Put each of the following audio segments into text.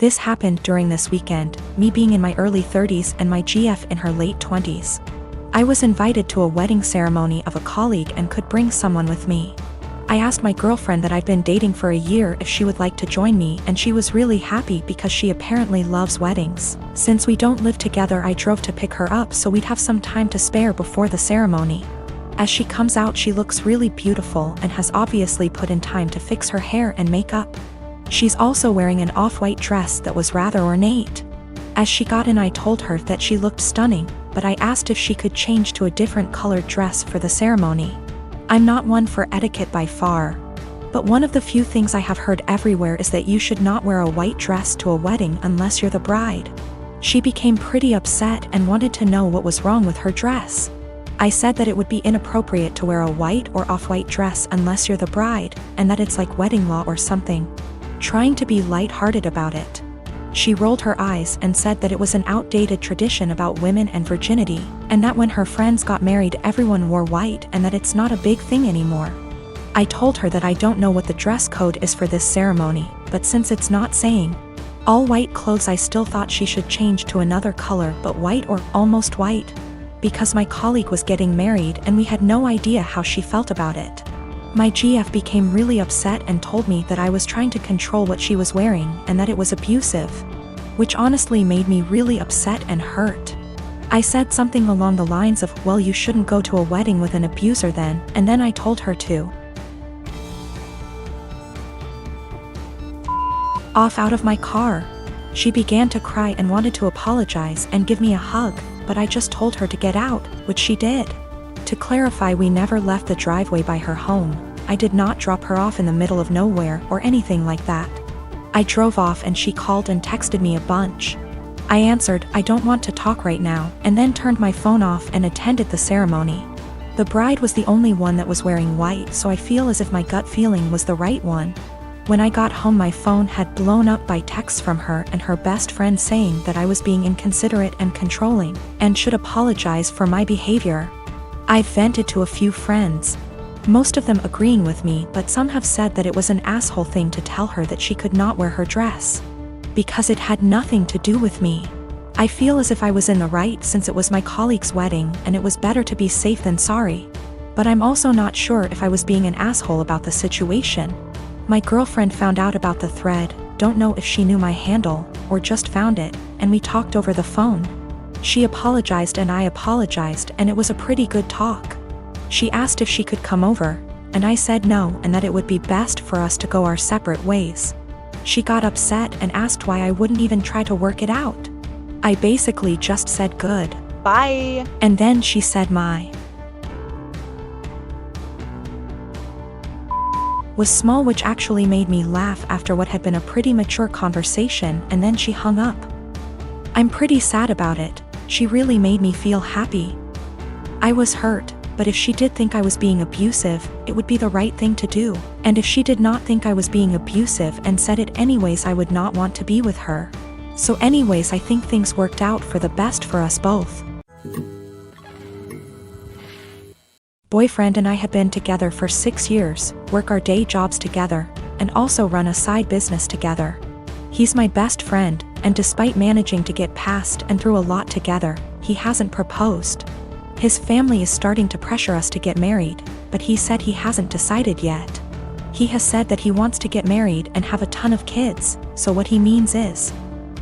This happened during this weekend, me being in my early 30s and my GF in her late 20s. I was invited to a wedding ceremony of a colleague and could bring someone with me. I asked my girlfriend that I've been dating for a year if she would like to join me, and she was really happy because she apparently loves weddings. Since we don't live together, I drove to pick her up so we'd have some time to spare before the ceremony. As she comes out, she looks really beautiful and has obviously put in time to fix her hair and makeup. She's also wearing an off-white dress that was rather ornate. As she got in, I told her that she looked stunning, but I asked if she could change to a different colored dress for the ceremony. I'm not one for etiquette by far, but one of the few things I have heard everywhere is that you should not wear a white dress to a wedding unless you're the bride. She became pretty upset and wanted to know what was wrong with her dress. I said that it would be inappropriate to wear a white or off-white dress unless you're the bride, and that it's like wedding law or something. Trying to be light-hearted about it. She rolled her eyes and said that it was an outdated tradition about women and virginity, and that when her friends got married everyone wore white and that it's not a big thing anymore. I told her that I don't know what the dress code is for this ceremony, but since it's not saying all white clothes, I still thought she should change to another color, but white or almost white, because my colleague was getting married and we had no idea how she felt about it. My GF became really upset and told me that I was trying to control what she was wearing and that it was abusive, which honestly made me really upset and hurt. I said something along the lines of, well, you shouldn't go to a wedding with an abuser then, and then I told her to off out of my car. She began to cry and wanted to apologize and give me a hug, but I just told her to get out, which she did. To clarify, we never left the driveway by her home. I did not drop her off in the middle of nowhere or anything like that. I drove off and she called and texted me a bunch. I answered, I don't want to talk right now, and then turned my phone off and attended the ceremony. The bride was the only one that was wearing white, so I feel as if my gut feeling was the right one. When I got home, my phone had blown up by texts from her and her best friend saying that I was being inconsiderate and controlling, and should apologize for my behavior. I vented to a few friends, most of them agreeing with me, but some have said that it was an asshole thing to tell her that she could not wear her dress, because it had nothing to do with me. I feel as if I was in the right since it was my colleague's wedding and it was better to be safe than sorry. But I'm also not sure if I was being an asshole about the situation. My girlfriend found out about the thread, don't know if she knew my handle, or just found it, and we talked over the phone. She apologized and I apologized, and it was a pretty good talk. She asked if she could come over, and I said no and that it would be best for us to go our separate ways. She got upset and asked why I wouldn't even try to work it out. I basically just said good. Bye. And then she said my was small, which actually made me laugh after what had been a pretty mature conversation, and then she hung up. I'm pretty sad about it. She really made me feel happy. I was hurt, but if she did think I was being abusive, it would be the right thing to do. And if she did not think I was being abusive and said it anyways, I would not want to be with her. So anyways, I think things worked out for the best for us both. Boyfriend and I had been together for 6 years, work our day jobs together, and also run a side business together. He's my best friend, and despite managing to get past and through a lot together, he hasn't proposed. His family is starting to pressure us to get married, but he said he hasn't decided yet. He has said that he wants to get married and have a ton of kids, so what he means is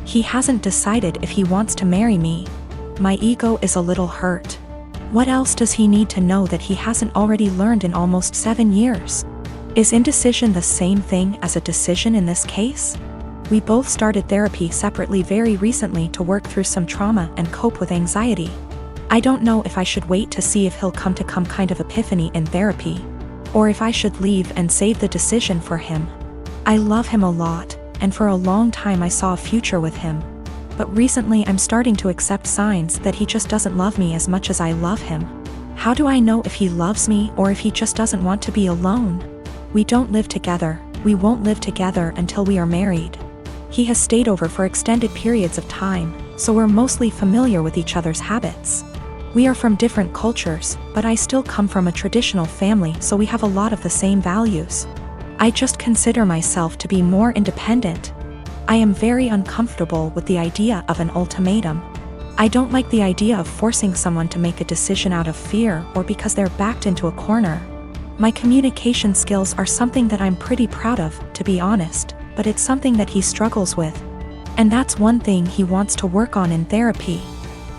he hasn't decided if he wants to marry me. My ego is a little hurt. What else does he need to know that he hasn't already learned in almost 7 years? Is indecision the same thing as a decision in this case? We both started therapy separately very recently to work through some trauma and cope with anxiety. I don't know if I should wait to see if he'll come to kind of epiphany in therapy, or if I should leave and save the decision for him. I love him a lot, and for a long time I saw a future with him. But recently I'm starting to accept signs that he just doesn't love me as much as I love him. How do I know if he loves me or if he just doesn't want to be alone? We don't live together. We won't live together until we are married. He has stayed over for extended periods of time, so we're mostly familiar with each other's habits. We are from different cultures, but I still come from a traditional family, so we have a lot of the same values. I just consider myself to be more independent. I am very uncomfortable with the idea of an ultimatum. I don't like the idea of forcing someone to make a decision out of fear or because they're backed into a corner. My communication skills are something that I'm pretty proud of, to be honest, but it's something that he struggles with. And that's one thing he wants to work on in therapy.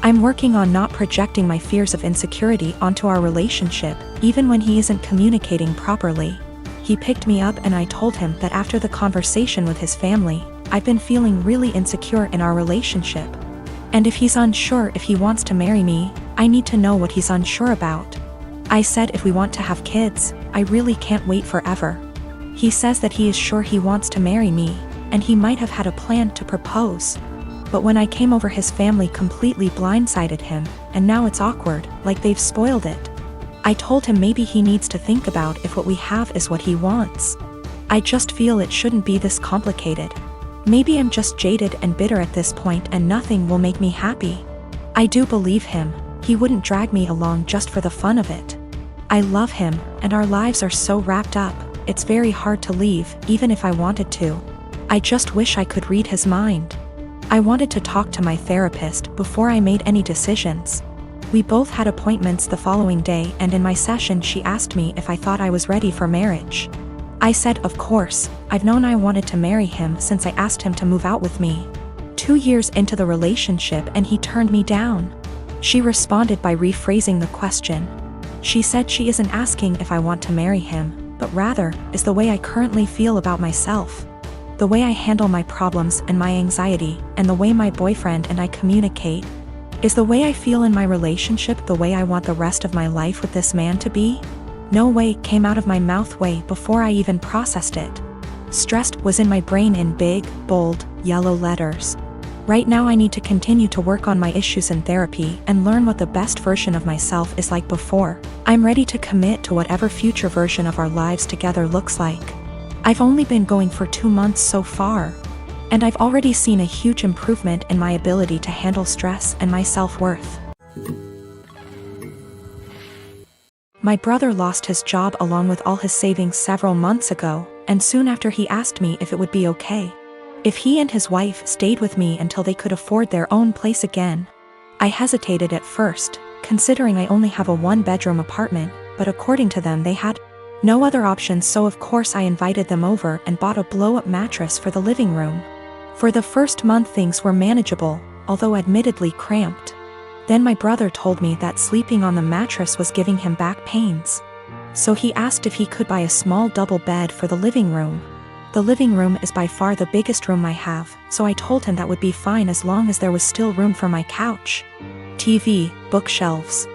I'm working on not projecting my fears of insecurity onto our relationship, even when he isn't communicating properly. He picked me up and I told him that after the conversation with his family, I've been feeling really insecure in our relationship. And if he's unsure if he wants to marry me, I need to know what he's unsure about. I said if we want to have kids, I really can't wait forever. He says that he is sure he wants to marry me, and he might have had a plan to propose. But when I came over, his family completely blindsided him, and now it's awkward, like they've spoiled it. I told him maybe he needs to think about if what we have is what he wants. I just feel it shouldn't be this complicated. Maybe I'm just jaded and bitter at this point and nothing will make me happy. I do believe him. He wouldn't drag me along just for the fun of it. I love him, and our lives are so wrapped up, it's very hard to leave, even if I wanted to. I just wish I could read his mind. I wanted to talk to my therapist before I made any decisions. We both had appointments the following day, and in my session she asked me if I thought I was ready for marriage. I said of course. I've known I wanted to marry him since I asked him to move out with me. 2 years into the relationship and he turned me down. She responded by rephrasing the question. She said she isn't asking if I want to marry him, but rather, is the way I currently feel about myself. The way I handle my problems and my anxiety, and the way my boyfriend and I communicate. Is the way I feel in my relationship the way I want the rest of my life with this man to be? No way came out of my mouth way before I even processed it. Stressed was in my brain in big, bold, yellow letters. Right now I need to continue to work on my issues in therapy and learn what the best version of myself is like before. I'm ready to commit to whatever future version of our lives together looks like. I've only been going for 2 months so far, and I've already seen a huge improvement in my ability to handle stress and my self-worth. My brother lost his job along with all his savings several months ago, and soon after he asked me if it would be okay if he and his wife stayed with me until they could afford their own place again. I hesitated at first, considering I only have a 1-bedroom apartment, but according to them they had no other options, so of course I invited them over and bought a blow-up mattress for the living room. For the first month things were manageable, although admittedly cramped. Then my brother told me that sleeping on the mattress was giving him back pains. So he asked if he could buy a small double bed for the living room. The living room is by far the biggest room I have, so I told him that would be fine as long as there was still room for my couch, TV, bookshelves.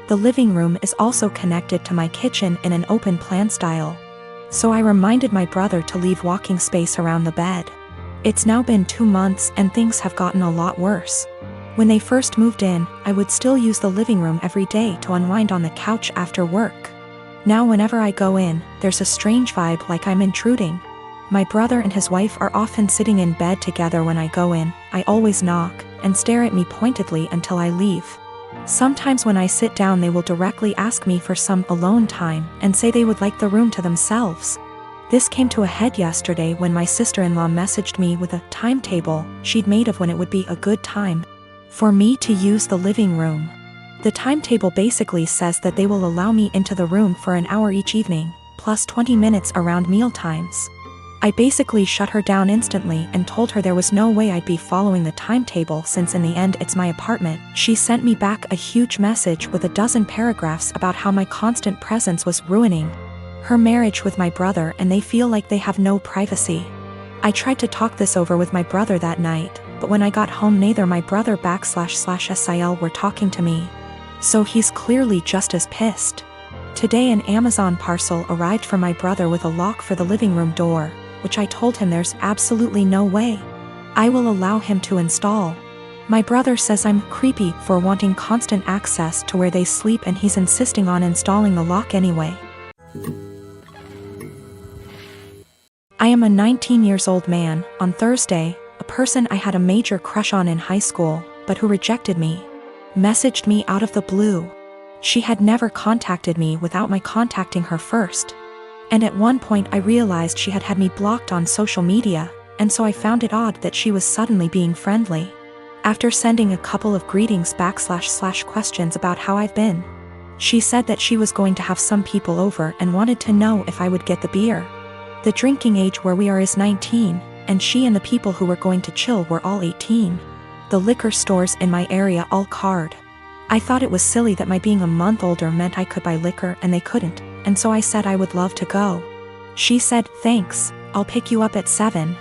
The living room is also connected to my kitchen in an open plan style. So I reminded my brother to leave walking space around the bed. It's now been 2 months and things have gotten a lot worse. When they first moved in, I would still use the living room every day to unwind on the couch after work. Now whenever I go in, there's a strange vibe like I'm intruding. My brother and his wife are often sitting in bed together when I go in. I always knock and stare at me pointedly until I leave. Sometimes when I sit down they will directly ask me for some alone time and say they would like the room to themselves. This came to a head yesterday when my sister-in-law messaged me with a timetable she'd made of when it would be a good time for me to use the living room. The timetable basically says that they will allow me into the room for an hour each evening, plus 20 minutes around meal times. I basically shut her down instantly and told her there was no way I'd be following the timetable since in the end it's my apartment. She sent me back a huge message with a dozen paragraphs about how my constant presence was ruining her marriage with my brother and they feel like they have no privacy. I tried to talk this over with my brother that night, but when I got home neither my brother /SIL were talking to me. So he's clearly just as pissed. Today an Amazon parcel arrived for my brother with a lock for the living room door, which I told him there's absolutely no way I will allow him to install. My brother says I'm creepy for wanting constant access to where they sleep and he's insisting on installing the lock anyway. I am a 19-year-old man. On Thursday, a person I had a major crush on in high school, but who rejected me, messaged me out of the blue. She had never contacted me without my contacting her first. And at one point I realized she had had me blocked on social media, and so I found it odd that she was suddenly being friendly. After sending a couple of greetings / questions about how I've been, she said that she was going to have some people over and wanted to know if I would get the beer. The drinking age where we are is 19, and she and the people who were going to chill were all 18. The liquor stores in my area all card. I thought it was silly that my being a month older meant I could buy liquor and they couldn't, and so I said I would love to go. She said, "Thanks, I'll pick you up at 7.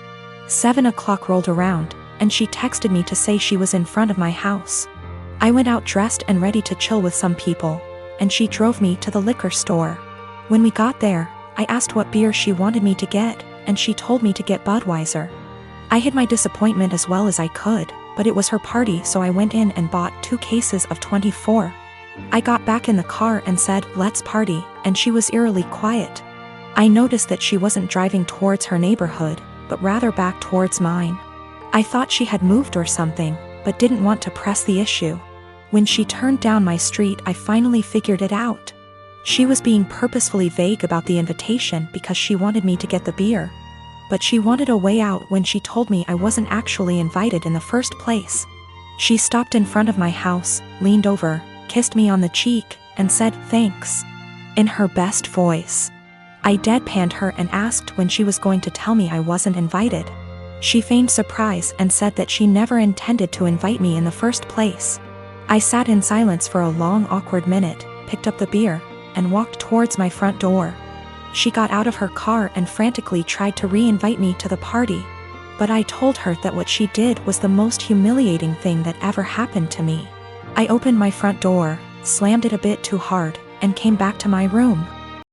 7 o'clock rolled around, and she texted me to say she was in front of my house. I went out dressed and ready to chill with some people, and she drove me to the liquor store. When we got there, I asked what beer she wanted me to get, and she told me to get Budweiser. I hid my disappointment as well as I could, but it was her party, so I went in and bought 2 cases of 24. I got back in the car and said, "Let's party," and she was eerily quiet. I noticed that she wasn't driving towards her neighborhood, but rather back towards mine. I thought she had moved or something, but didn't want to press the issue. When she turned down my street, I finally figured it out. She was being purposefully vague about the invitation because she wanted me to get the beer. But she wanted a way out when she told me I wasn't actually invited in the first place. She stopped in front of my house, leaned over, kissed me on the cheek, and said, "Thanks," in her best voice. I deadpanned her and asked when she was going to tell me I wasn't invited. She feigned surprise and said that she never intended to invite me in the first place. I sat in silence for a long, awkward minute, picked up the beer, and walked towards my front door. She got out of her car and frantically tried to re-invite me to the party, but I told her that what she did was the most humiliating thing that ever happened to me. I opened my front door, slammed it a bit too hard, and came back to my room.